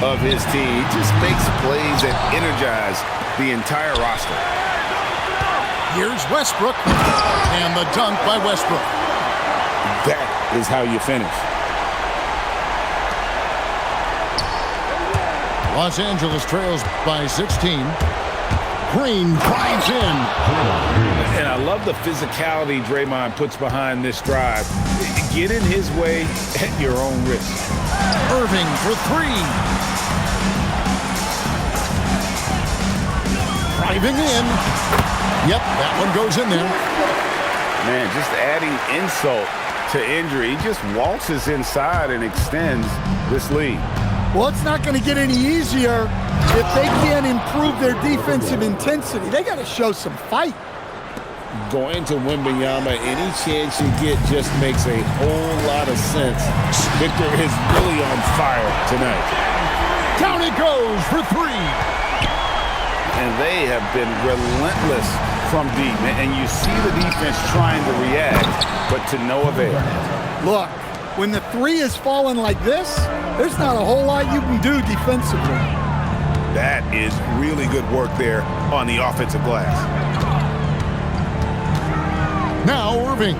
of his team. He just makes plays that energize the entire roster. Here's Westbrook, and the dunk by Westbrook. That is how you finish. Los Angeles trails by 16. Green drives in. And I love the physicality Draymond puts behind this drive. Get in his way at your own risk. Irving for three. Driving in. Yep, that one goes in there. Man, just adding insult to injury. He just waltzes inside and extends this lead. Well, it's not going to get any easier if they can't improve their defensive intensity. They got to show some fight. Going to Wembanyama, any chance you get just makes a whole lot of sense. Victor is really on fire tonight. Down it goes for three. And they have been relentless from deep. And you see the defense trying to react, but to no avail. Look, when the three is falling like this, there's not a whole lot you can do defensively. That is really good work there on the offensive glass. Now Irving.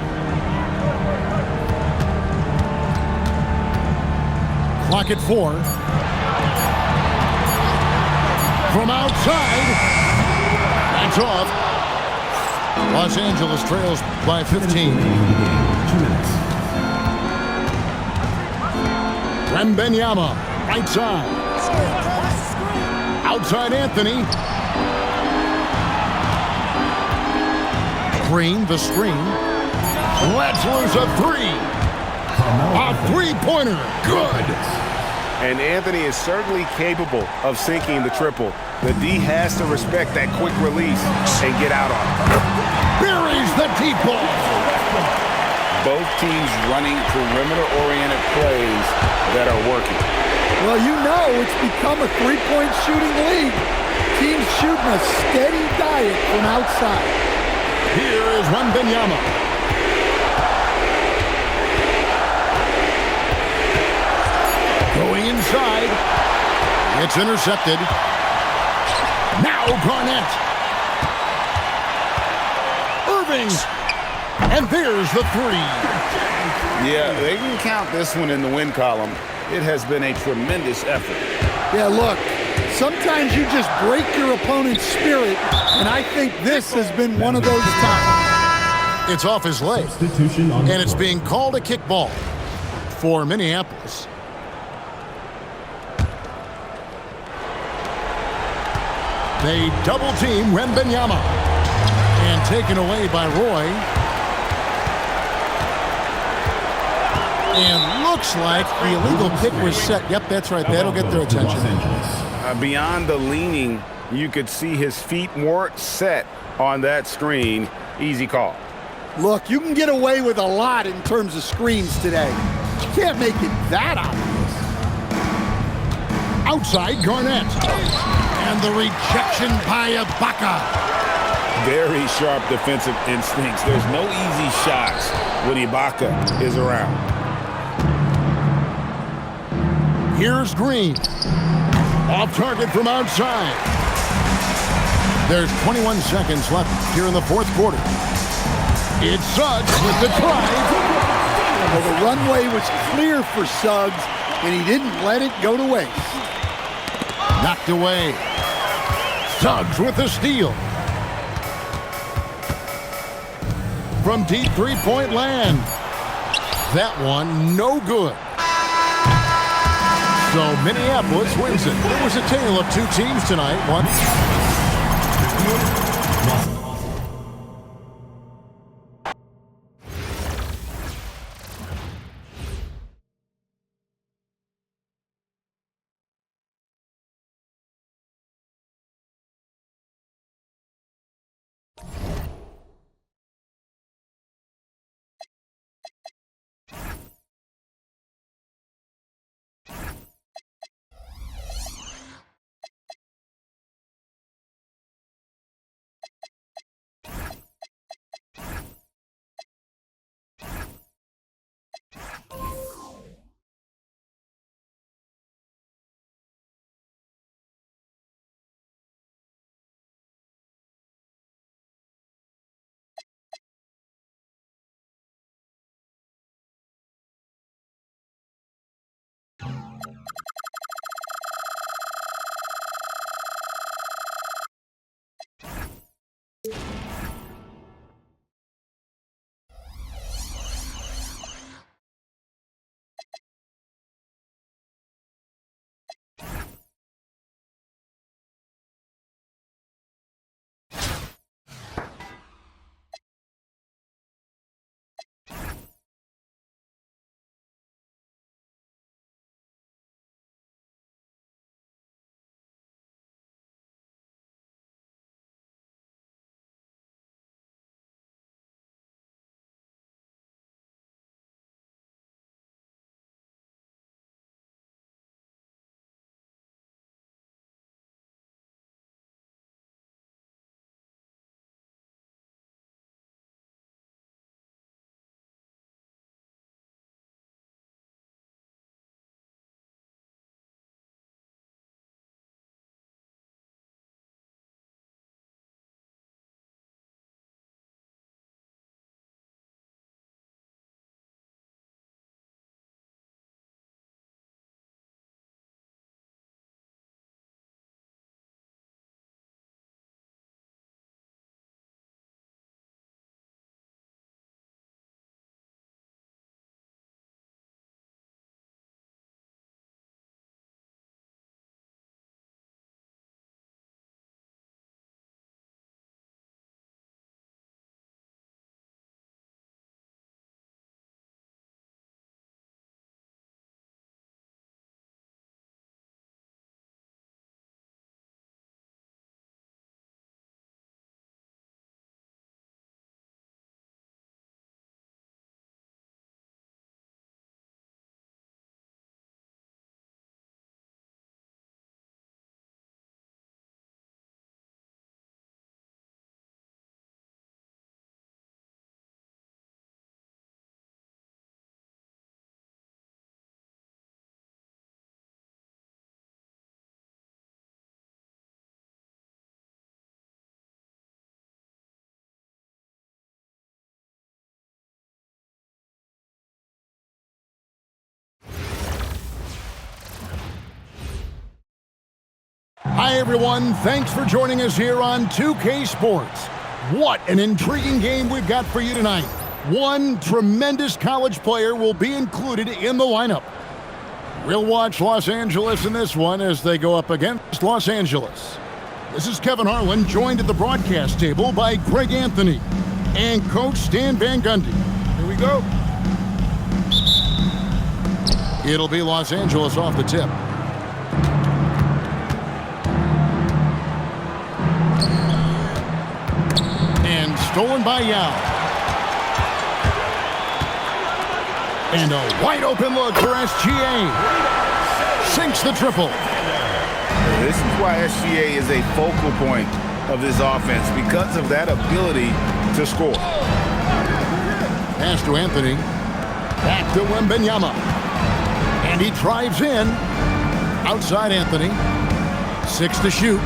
Clock at 4. From outside. That's off. Los Angeles trails by 15. 2 minutes. Wembanyama, right side. Outside Anthony. Green, the screen. Let's lose a three. A three-pointer. Good. And Anthony is certainly capable of sinking the triple. The D has to respect that quick release and get out on it. Buries the deep ball. Both teams running perimeter-oriented plays that are working. Well, you know it's become a three-point shooting league. Teams shooting a steady diet from outside. Here is Wembanyama. Going inside. It's intercepted. Now Garnett. Irving. And there's the three. Yeah, they can count this one in the win column. It has been a tremendous effort. Yeah, look, sometimes you just break your opponent's spirit, and I think this has been one of those times. It's off his leg, and it's being called a kickball for Minneapolis. They double-team Wembanyama, and taken away by Roy. And looks like the illegal pick was set. Yep, that's right. That'll get their attention. Beyond the leaning, you could see his feet weren't set on that screen. Easy call. Look, you can get away with a lot in terms of screens today. You can't make it that obvious. Outside Garnett. And the rejection by Ibaka. Very sharp defensive instincts. There's no easy shots when Ibaka is around. Here's Green. Off target from outside. There's 21 seconds left here in the fourth quarter. It's Suggs with the drive. Well, the runway was clear for Suggs, and he didn't let it go to waste. Knocked away. Suggs with the steal. From deep three-point land. That one no good. So Minneapolis wins it. It was a tale of two teams tonight. One. Hi, everyone. Thanks for joining us here on 2K Sports. What an intriguing game we've got for you tonight. One tremendous college player will be included in the lineup. We'll watch Los Angeles in this one as they go up against Los Angeles. This is Kevin Harlan, joined at the broadcast table by Greg Anthony and Coach Stan Van Gundy. Here we go. It'll be Los Angeles off the tip. And stolen by Yao. And a wide open look for SGA. Sinks the triple. This is why SGA is a focal point of this offense, because of that ability to score. Pass to Anthony. Back to Wembanyama. And he drives in. Outside Anthony. 6 to shoot.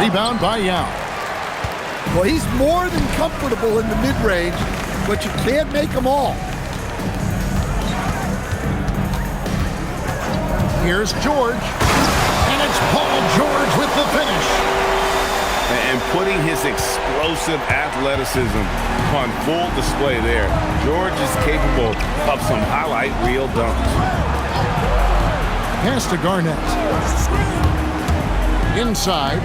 Rebound by Yao. Well, he's more than comfortable in the mid-range, but you can't make them all. Here's George. And it's Paul George with the finish. And putting his explosive athleticism on full display there. George is capable of some highlight reel dunks. Pass to Garnett. Inside.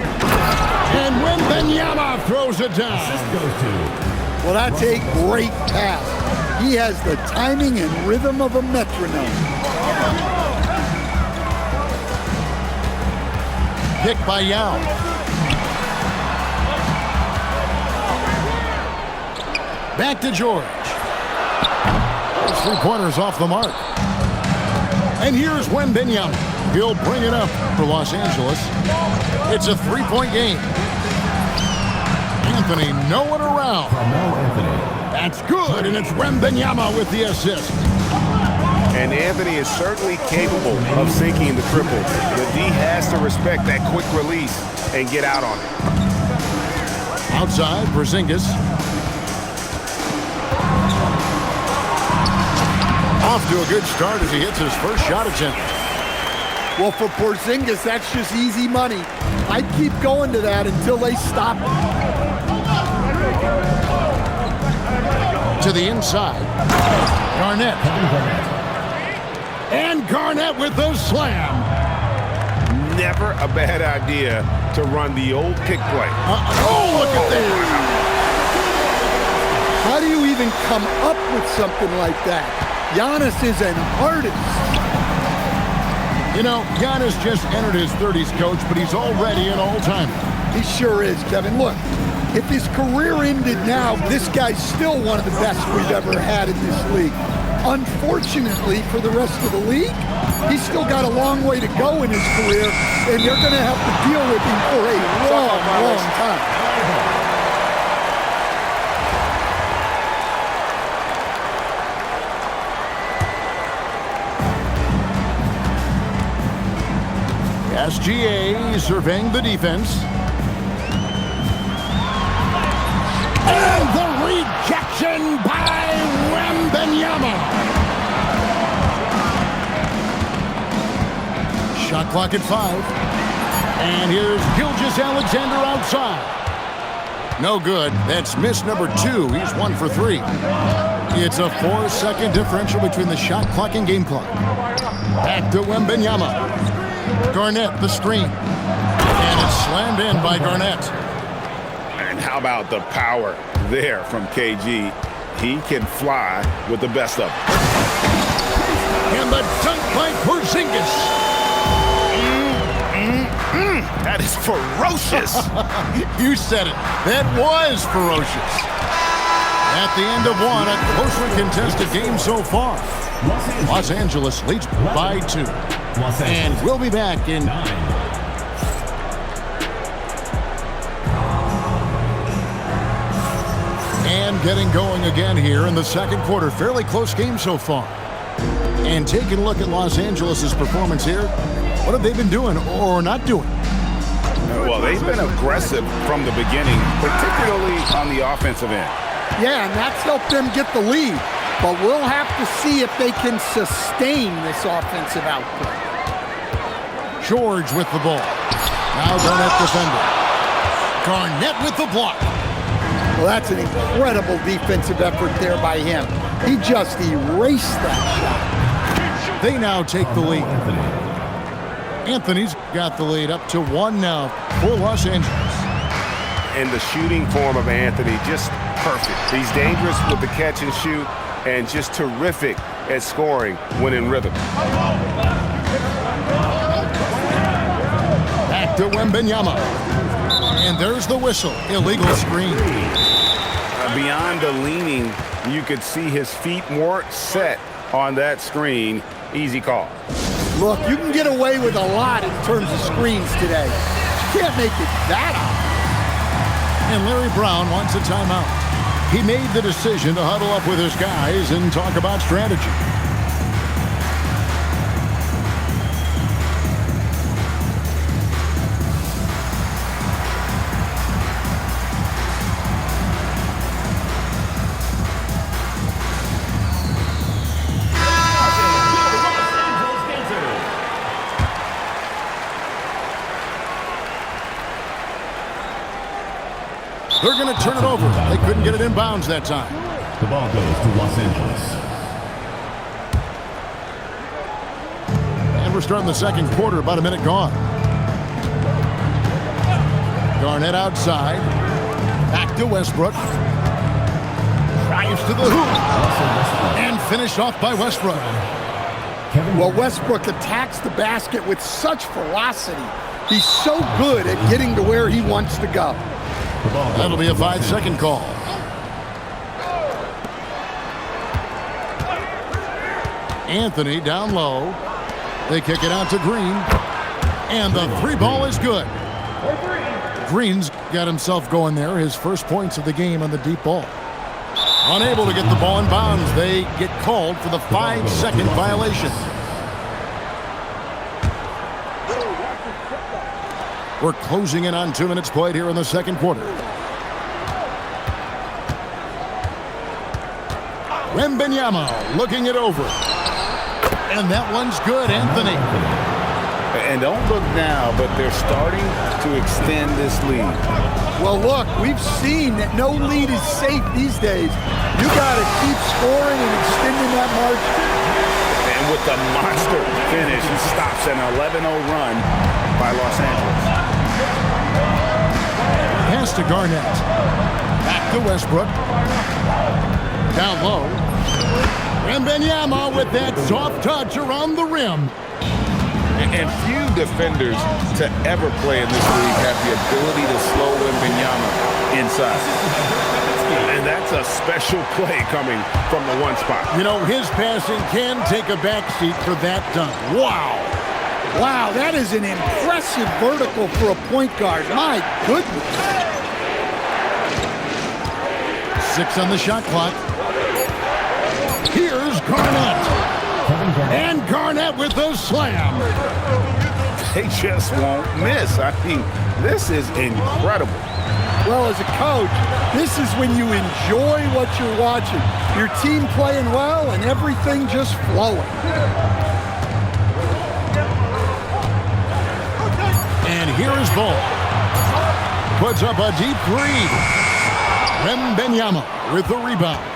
And Wembanyama throws it down. Well, that's a great pass. He has the timing and rhythm of a metronome. Picked by Yao. Back to George. Those 3 pointers off the mark. And here's Wembanyama. He'll bring it up for Los Angeles. It's a 3-point game. Anthony nowhere around. That's good, and it's Wembanyama with the assist. And Anthony is certainly capable of sinking the triple. The D has to respect that quick release and get out on it. Outside, Porzingis. Off to a good start as he hits his first shot attempt. Well, for Porzingis, that's just easy money. I'd keep going to that until they stop him. To the inside. Garnett. And Garnett with the slam. Never a bad idea to run the old kick play. Oh, look at that. How do you even come up with something like that? Giannis is an artist. You know, Giannis just entered his 30s, Coach, but he's already an all-timer. He sure is, Kevin. Look, if his career ended now, this guy's still one of the best we've ever had in this league. Unfortunately for the rest of the league, he's still got a long way to go in his career, and they're going to have to deal with him for a long, long time. SGA surveying the defense. And the rejection by Wembanyama. Shot clock at 5. And here's Gilgeous-Alexander outside. No good. That's miss number 2. He's 1 for 3. It's a 4-second differential between the shot clock and game clock. Back to Wembanyama. Garnett, the screen. And it's slammed in by Garnett. And how about the power there from KG? He can fly with the best of them. And the dunk by Porzingis. That is ferocious. You said it. That was ferocious. At the end of one, a closely contested game so far. Los Angeles leads by 2. And we'll be back in 9. And getting going again here in the second quarter. Fairly close game so far. And taking a look at Los Angeles' performance here. What have they been doing or not doing? Well, they've been aggressive from the beginning, particularly on the offensive end. Yeah, and that's helped them get the lead. But we'll have to see if they can sustain this offensive output. George with the ball. Now Garnett defending. Garnett with the block. Well, that's an incredible defensive effort there by him. He just erased that shot. They now take the lead. Anthony's got the lead up to 1 now for Los Angeles. And the shooting form of Anthony, just perfect. He's dangerous with the catch and shoot and just terrific at scoring when in rhythm. Back to Wembanyama. And there's the whistle. Illegal screen. Beyond the leaning, you could see his feet more set on that screen. Easy call. Look, you can get away with a lot in terms of screens today. You can't make it that obvious. And Larry Brown wants a timeout. He made the decision to huddle up with his guys and talk about strategy. They're going to turn it over. They couldn't get it in bounds that time. The ball goes to Los Angeles. And we're starting the second quarter, about a minute gone. Garnett outside. Back to Westbrook. Drives to the hoop. And finished off by Westbrook. Well, Westbrook attacks the basket with such velocity. He's so good at getting to where he wants to go. That'll be a 5-second call. Anthony down low. They kick it out to Green. And the 3 ball is good. Green's got himself going there. His first points of the game on the deep ball. Unable to get the ball in bounds. They get called for the 5-second violation. We're closing in on 2 minutes played here in the second quarter. Wembanyama looking it over. And that one's good, Anthony. And don't look now, but they're starting to extend this lead. Well, look, we've seen that no lead is safe these days. You got to keep scoring and extending that margin. And with the monster finish, he stops an 11-0 run by Los Angeles. Pass to Garnett. Back to Westbrook. Down low. Wembanyama with that soft touch around the rim. And few defenders to ever play in this league have the ability to slow Wembanyama inside. And that's a special play coming from the one spot. You know, his passing can take a backseat for that dunk. Wow. Wow, that is an impressive vertical for a point guard. My goodness. 6 on the shot clock. Here's Garnett. And Garnett with the slam. They just won't miss. I mean, this is incredible. Well, as a coach, this is when you enjoy what you're watching. Your team playing well and everything just flowing. And here is Ball. Puts up a deep 3. Wembanyama with the rebound.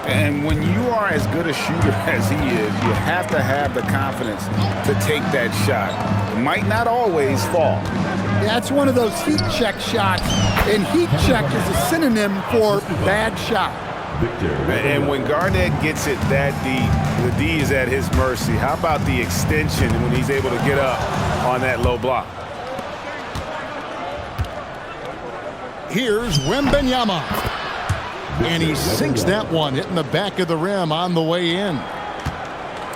And when you are as good a shooter as he is, you have to have the confidence to take that shot. It might not always fall. That's one of those heat check shots, and heat check is a synonym for bad shot. And when Garnett gets it that deep, the D is at his mercy. How about the extension when he's able to get up on that low block? Here's Wembanyama. And he sinks that one, hitting the back of the rim on the way in.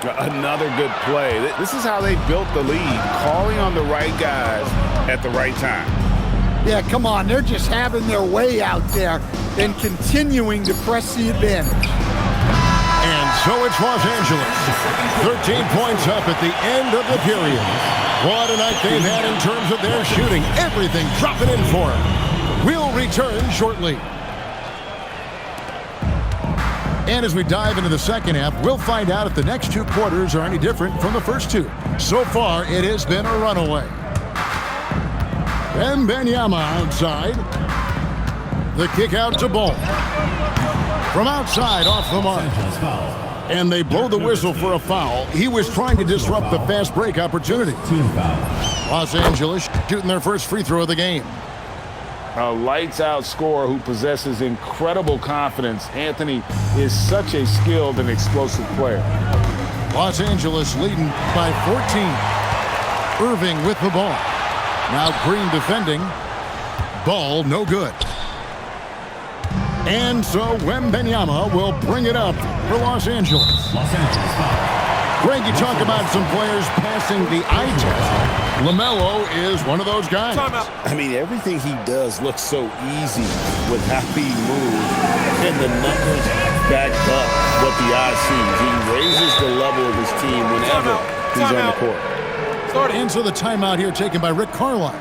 Another good play. This is how they built the lead, calling on the right guys at the right time. Yeah, come on. They're just having their way out there and continuing to press the advantage. And so it's Los Angeles. 13 points up at the end of the period. What a night they've had in terms of their shooting. Everything dropping in for them. We'll return shortly. And as we dive into the second half, we'll find out if the next two quarters are any different from the first two. So far, it has been a runaway. Wembanyama outside. The kick out to Ball. From outside, off the mark. Sanchez foul. And they blow the whistle for a foul. He was trying to disrupt the fast break opportunity. Team foul. Los Angeles shooting their first free throw of the game. A lights-out scorer who possesses incredible confidence. Anthony is such a skilled and explosive player. Los Angeles leading by 14. Irving with the ball. Now Green defending. Ball no good. And so Wembanyama will bring it up for Los Angeles. Los Angeles foul. Greg, you talk about some players passing the eye test. LaMelo is one of those guys. I mean, everything he does looks so easy with how he moves, and the numbers back up what the eye sees. He raises the level of his team whenever he's on the court. And so the timeout here taken by Rick Carlisle.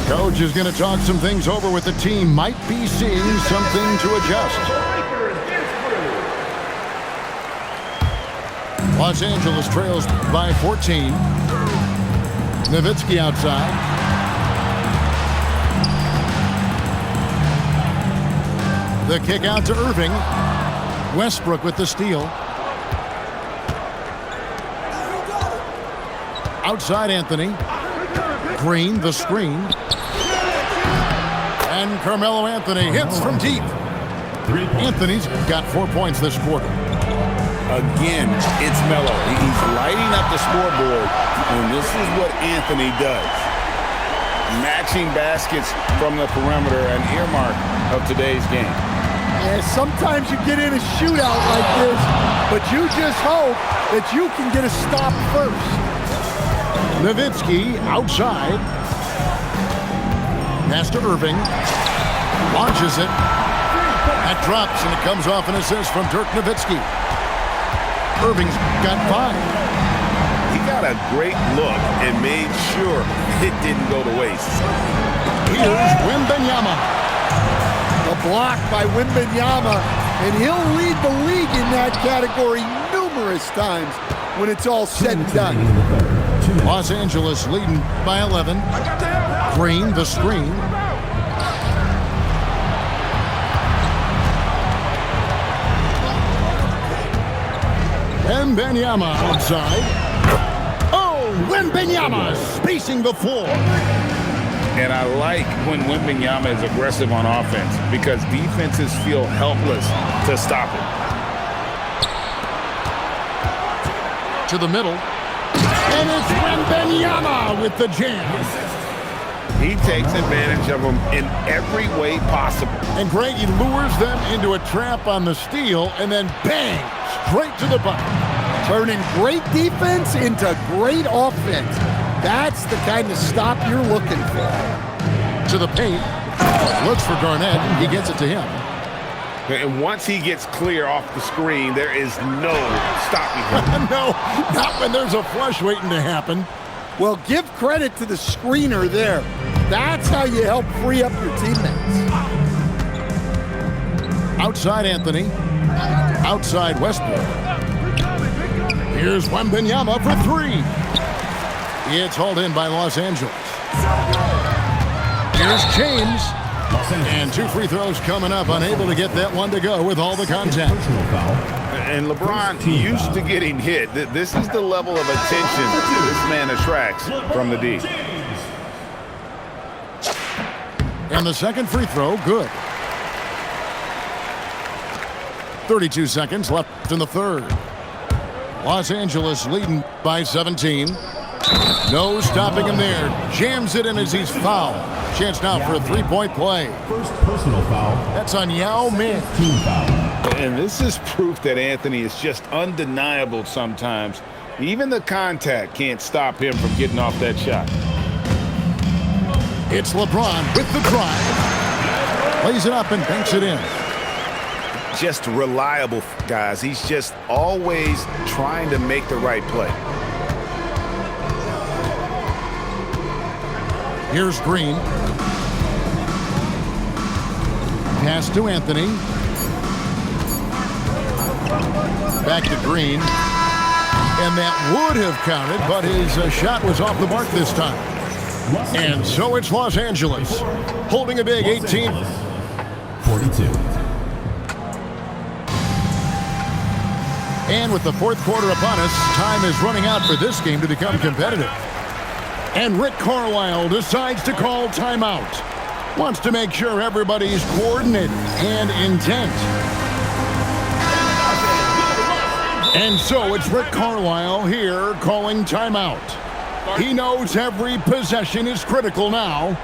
Coach is going to talk some things over with the team. Might be seeing something to adjust. Los Angeles trails by 14. Nowitzki outside. The kick out to Irving. Westbrook with the steal. Outside Anthony. Green, the screen. And Carmelo Anthony hits from deep. Anthony's got 4 points this quarter. Again, it's Melo. He's lighting up the scoreboard, and this is what Anthony does. Matching baskets from the perimeter, an earmark of today's game. Yeah, sometimes you get in a shootout like this, but you just hope that you can get a stop first. Nowitzki outside. Pass to Irving. Launches it. That drops, and it comes off an assist from Dirk Nowitzki. Irving's got 5. He got a great look and made sure it didn't go to waste. Here's Wembanyama. A block by Wembanyama, and he'll lead the league in that category numerous times when it's all said and done. Los Angeles leading by 11. Green, the screen. Wembanyama outside. Oh, Wembanyama spacing the floor. And I like when Wembanyama is aggressive on offense because defenses feel helpless to stop it. To the middle. And it's Wembanyama with the jam. He takes advantage of them in every way possible. And Greg, he lures them into a trap on the steal and then bang, straight to the bucket. Turning great defense into great offense. That's the kind of stop you're looking for. To the paint. Looks for Garnett. He gets it to him. And once he gets clear off the screen, there is no stopping him. No, not when there's a flush waiting to happen. Well, give credit to the screener there. That's how you help free up your teammates. Outside Anthony. Outside Westbrook. Here's Wembanyama for 3. It's hauled in by Los Angeles. Here's James. And 2 free throws coming up. Unable to get that one to go with all the contact. And LeBron used to getting hit. This is the level of attention this man attracts from the D. And the second free throw, good. 32 seconds left in the third. Los Angeles leading by 17. No stopping him there. Jams it in as he's fouled. Chance now for a 3-point play. First personal foul. That's on Yao Ming. Team foul. And this is proof that Anthony is just undeniable sometimes. Even the contact can't stop him from getting off that shot. It's LeBron with the drive. Lays it up and banks it in. Just reliable, guys. He's just always trying to make the right play. Here's Green. Pass to Anthony. Back to Green. And that would have counted, but his shot was off the mark this time. And so it's Los Angeles, holding a big 18. 42. And with the fourth quarter upon us, time is running out for this game to become competitive. And Rick Carlisle decides to call timeout. Wants to make sure everybody's coordinated and intent. And so it's Rick Carlisle here calling timeout. He knows every possession is critical now.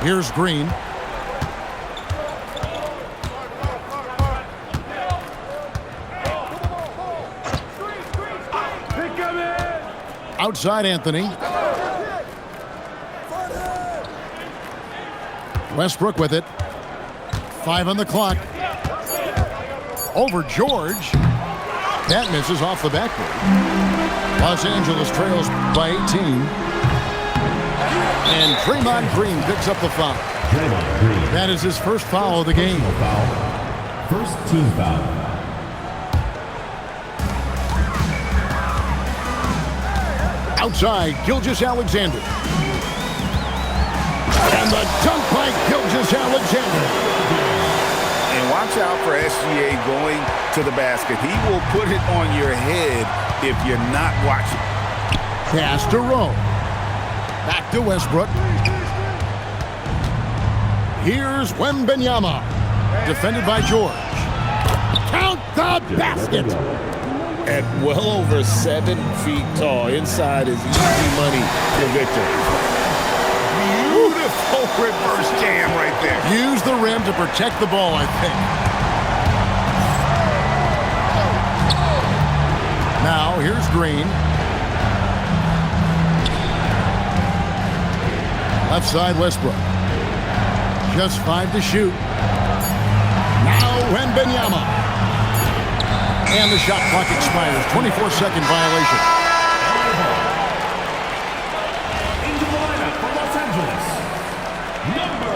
Here's Green. Outside Anthony. Westbrook with it. 5 on the clock. Over George. That misses off the backboard. Los Angeles trails by 18. And Draymond Green picks up the foul. That is his first foul of the game. First team foul. Outside, Gilgeous-Alexander. And the dunk by Gilgeous-Alexander. And watch out for SGA going to the basket. He will put it on your head if you're not watching. Pass to Rowe. Back to Westbrook. Here's Wembanyama. Defended by George. Count the basket. At well over 7 feet tall, inside is easy money for Victor. Beautiful reverse jam right there. Use the rim to protect the ball, I think. Now, here's Green. Left side, Westbrook. Just 5 to shoot. Now, Wembanyama. And the shot clock expires. 24-second violation. Into the lineup for Los Angeles, number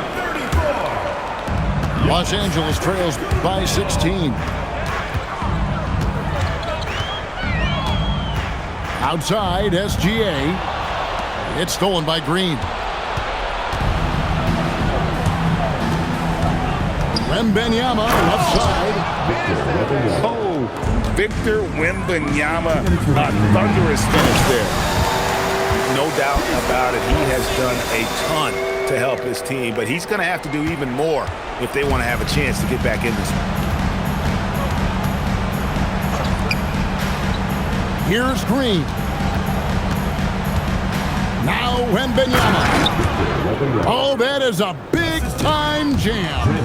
34. Los Angeles trails by 16. Outside, SGA. It's stolen by Green. Wembanyama, left side. Victor Wembanyama, a thunderous finish there. No doubt about it, he has done a ton to help his team, but he's going to have to do even more if they want to have a chance to get back in this one. Here's Green. Now Wembanyama. Oh, that is a big-time jam.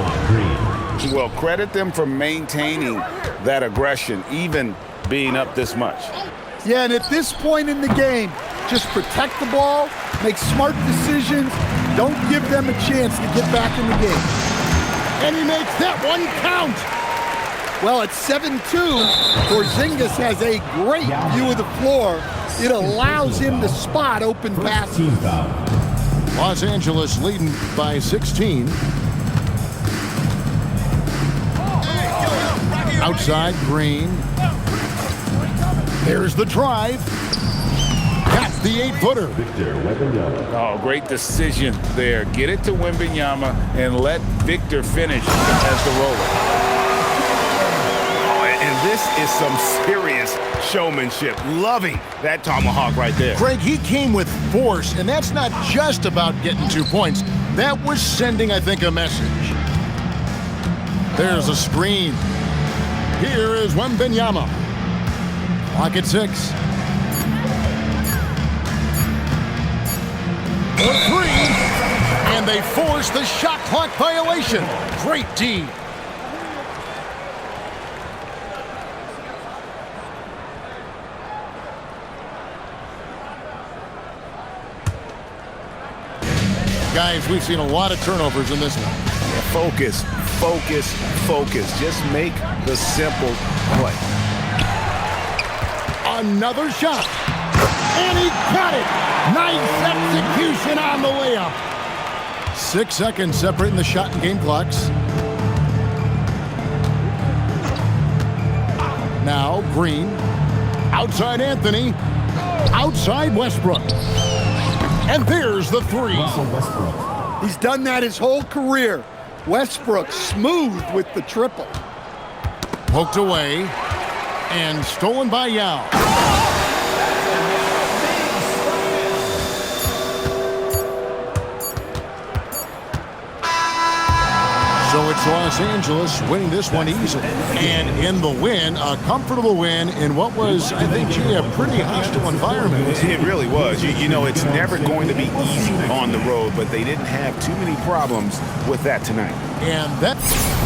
Well, credit them for maintaining that aggression, even being up this much. Yeah, and at this point in the game, just protect the ball, make smart decisions, don't give them a chance to get back in the game. And he makes that one count. Well, at 7-2, Porzingis has a great view of the floor. It allows him to spot open passes. Team foul. Los Angeles leading by 16. Outside, Green. There's the drive. That's the 8-footer. Oh, great decision there. Get it to Wembanyama and let Victor finish as the roller. Oh, and this is some serious showmanship. Loving that tomahawk right there. Craig, he came with force, and that's not just about getting 2 points. That was sending, I think, a message. There's a screen. Here is Wembanyama. Clock at 6. For 3. And they force the shot clock violation. Great D. Guys, we've seen a lot of turnovers in this one. Focus, focus, focus. Just make the simple play. Another shot. And he got it. Nice execution on the layup. 6 seconds separating the shot and game clocks. Now Green. Outside Anthony. Outside Westbrook. And there's the three. Russell Westbrook. He's done that his whole career. Westbrook smooth with the triple. Poked away. And stolen by Yao. So it's Los Angeles winning this one easily. And in the win, a comfortable win in what was, I think, a pretty hostile environment. It really was. You know, it's never going to be easy on the road, but they didn't have too many problems with that tonight. And that...